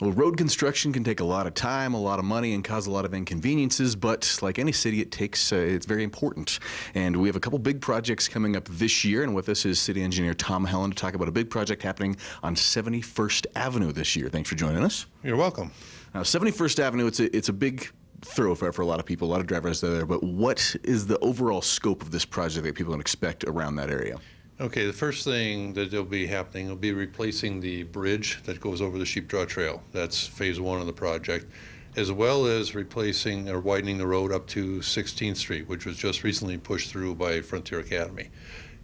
Well, road construction can take a lot of time, a lot of money, and cause a lot of inconveniences, but like any city, it's very important. And we have a couple big projects coming up this year, and with us is City Engineer Tom Helen to talk about a big project happening on 71st Avenue this year. Thanks for joining us. You're welcome. 71st Avenue, it's a big thoroughfare for a lot of people, a lot of drivers there, but what is the overall scope of this project that people can expect around that area? Okay, the first thing that will be happening will be replacing the bridge that goes over the Sheep Draw Trail. That's phase one of the project, as well as replacing or widening the road up to 16th Street, which was just recently pushed through by Frontier Academy.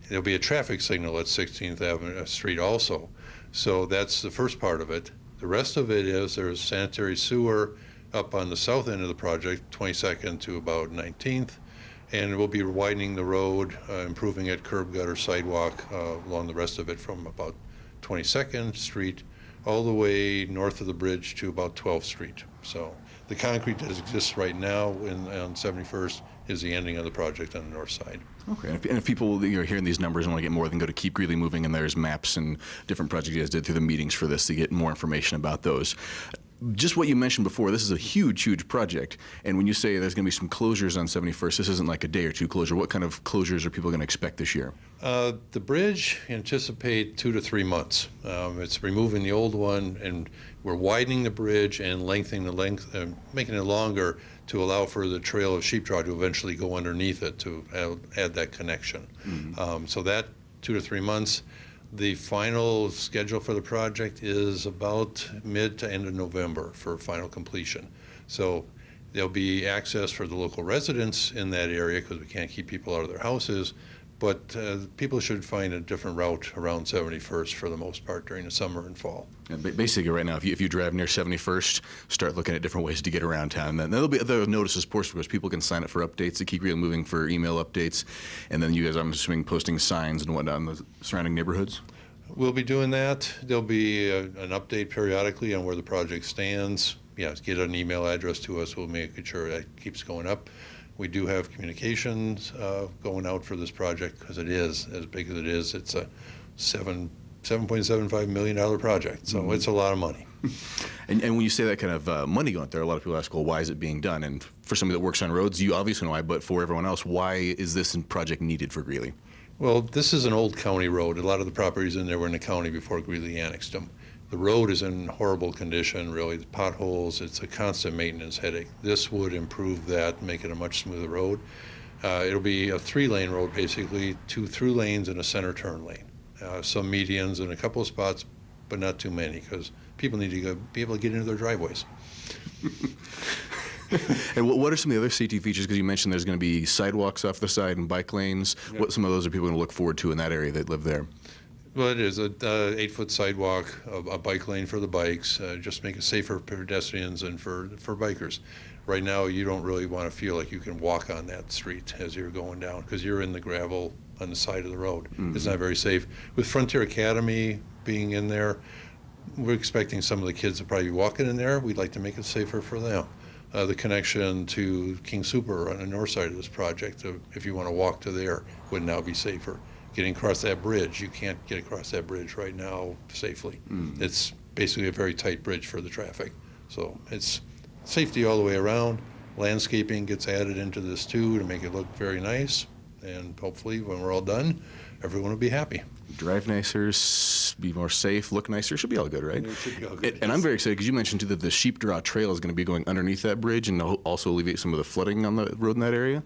There'll be a traffic signal at 16th Street also. So that's the first part of it. The rest of it is there's sanitary sewer up on the south end of the project, 22nd to about 19th. And we'll be widening the road, improving it, curb gutter, sidewalk, along the rest of it from about 22nd Street all the way north of the bridge to about 12th Street. So the concrete that exists right now on 71st is the ending of the project on the north side. Okay, and if people are hearing these numbers and want to get more, then go to Keep Greeley Moving, and there's maps and different projects you guys did through the meetings for this to get more information about those. Just what you mentioned before, this is a huge, huge project. And when you say there's going to be some closures on 71st, this isn't like a day or two closure. What kind of closures are people going to expect this year? The bridge, anticipate 2 to 3 months. It's removing the old one, and we're widening the bridge and lengthening the length, making it longer to allow for the trail of Sheep Draw to eventually go underneath it to add that connection. Mm-hmm. So that 2 to 3 months. The final schedule for the project is about mid to end of November for final completion. So there'll be access for the local residents in that area because we can't keep people out of their houses, but people should find a different route around 71st for the most part during the summer and fall. And basically right now, if you drive near 71st, start looking at different ways to get around town. Then there'll be other notices, of course, because people can sign up for updates to Keep Greeley Moving for email updates. And then you guys, I'm assuming, posting signs and whatnot in the surrounding neighborhoods? We'll be doing that. There'll be an update periodically on where the project stands. Yeah, get an email address to us. We'll make sure that keeps going up. We do have communications going out for this project because it is, as big as it is, it's a $7.75 million project. So it's a lot of money. And when you say that kind of money going there, a lot of people ask, well, why is it being done? And for somebody that works on roads, you obviously know why, but for everyone else, why is this project needed for Greeley? Well, this is an old county road. A lot of the properties in there were in the county before Greeley annexed them. The road is in horrible condition, really. The potholes, it's a constant maintenance headache. This would improve that, make it a much smoother road. It'll be a 3-lane road, basically, 2 through lanes and a center turn lane. Some medians and a couple of spots, but not too many, because people need to be able to get into their driveways. And what are some of the other safety features? Because you mentioned there's going to be sidewalks off the side and bike lanes. Yep. What some of those are people going to look forward to in that area that live there? Well, it is a 8-foot sidewalk, a bike lane for the bikes, just make it safer for pedestrians and for bikers. Right now, you don't really want to feel like you can walk on that street as you're going down because you're in the gravel on the side of the road. Mm-hmm. It's not very safe. With Frontier Academy being in there, we're expecting some of the kids to probably be walking in there. We'd like to make it safer for them. The connection to King Soopers on the north side of this project, if you want to walk to there, would now be safer. Getting across that bridge, you can't get across that bridge right now safely. Mm. It's basically a very tight bridge for the traffic. So it's safety all the way around. Landscaping gets added into this too to make it look very nice. And hopefully when we're all done, everyone will be happy. Drive nicer, be more safe, look nicer, should be all good, right? It should be all good. And I'm very excited because you mentioned too that the Sheep Draw Trail is going to be going underneath that bridge and also alleviate some of the flooding on the road in that area?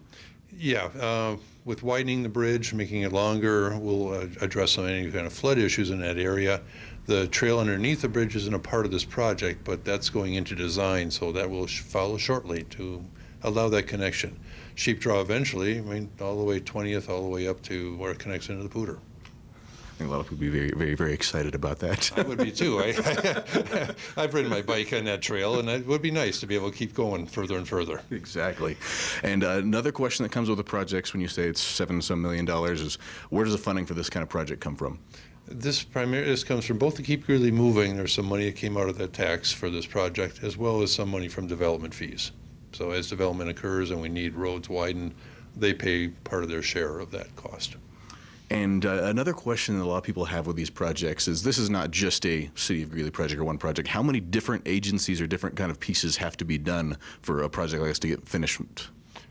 Yeah, with widening the bridge, making it longer, we'll address some any kind of flood issues in that area. The trail underneath the bridge isn't a part of this project, but that's going into design, so that will follow shortly to allow that connection. Sheep Draw eventually, I mean, all the way 20th, all the way up to where it connects into the Pooter. I think a lot of people would be very, very, very excited about that. I would be too. I've ridden my bike on that trail, and it would be nice to be able to keep going further and further. Exactly. And another question that comes with the projects when you say it's $7-some million is, where does the funding for this kind of project come from? This comes from both the Keep Greeley Moving. There's some money that came out of that tax for this project, as well as some money from development fees. So as development occurs and we need roads widened, they pay part of their share of that cost. And another question that a lot of people have with these projects is this is not just a City of Greeley project or one project. How many different agencies or different kind of pieces have to be done for a project like this to get finished?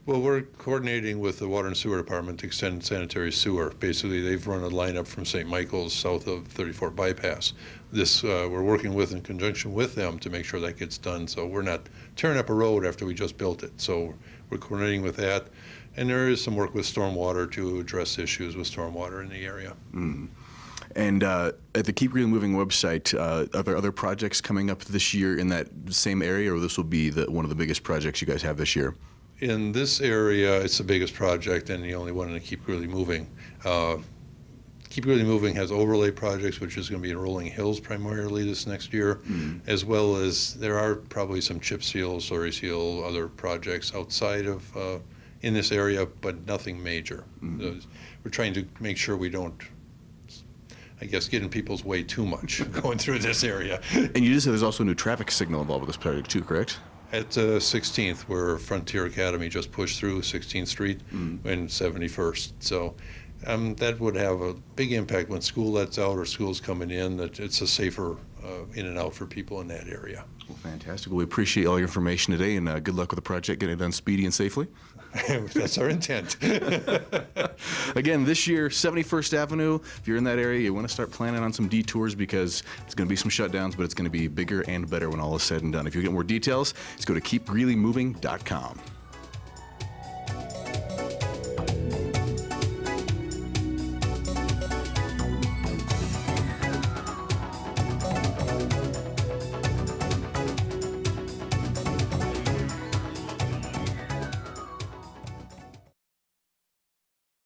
Well, we're coordinating with the Water and Sewer Department to extend sanitary sewer. Basically, they've run a lineup from St. Michael's south of 34th Bypass. This we're working with in conjunction with them to make sure that gets done. So we're not tearing up a road after we just built it. So we're coordinating with that. And there is some work with stormwater to address issues with stormwater in the area. Mm. And at the Keep Greeley Moving website, are there other projects coming up this year in that same area, or this will be one of the biggest projects you guys have this year? In this area, it's the biggest project and the only one in the Keep Greeley Moving. Keep Greeley Moving has overlay projects, which is going to be in Rolling Hills primarily this next year, as well as there are probably some chip seal, slurry seal, other projects outside of in this area, but nothing major. We're trying to make sure we don't, I guess, get in people's way too much going through this area. And you just said there's also a new traffic signal involved with this project too, correct? At 16th, where Frontier Academy just pushed through 16th Street and 71st. So that would have a big impact when school lets out or school's coming in, that it's a safer in and out for people in that area. Well, fantastic. Well, we appreciate all your information today, and good luck with the project, getting it done speedy and safely. That's our intent. Again, this year, 71st Avenue, if you're in that area, you want to start planning on some detours because it's going to be some shutdowns, but it's going to be bigger and better when all is said and done. If you get more details, just go to keepgreeleymoving.com.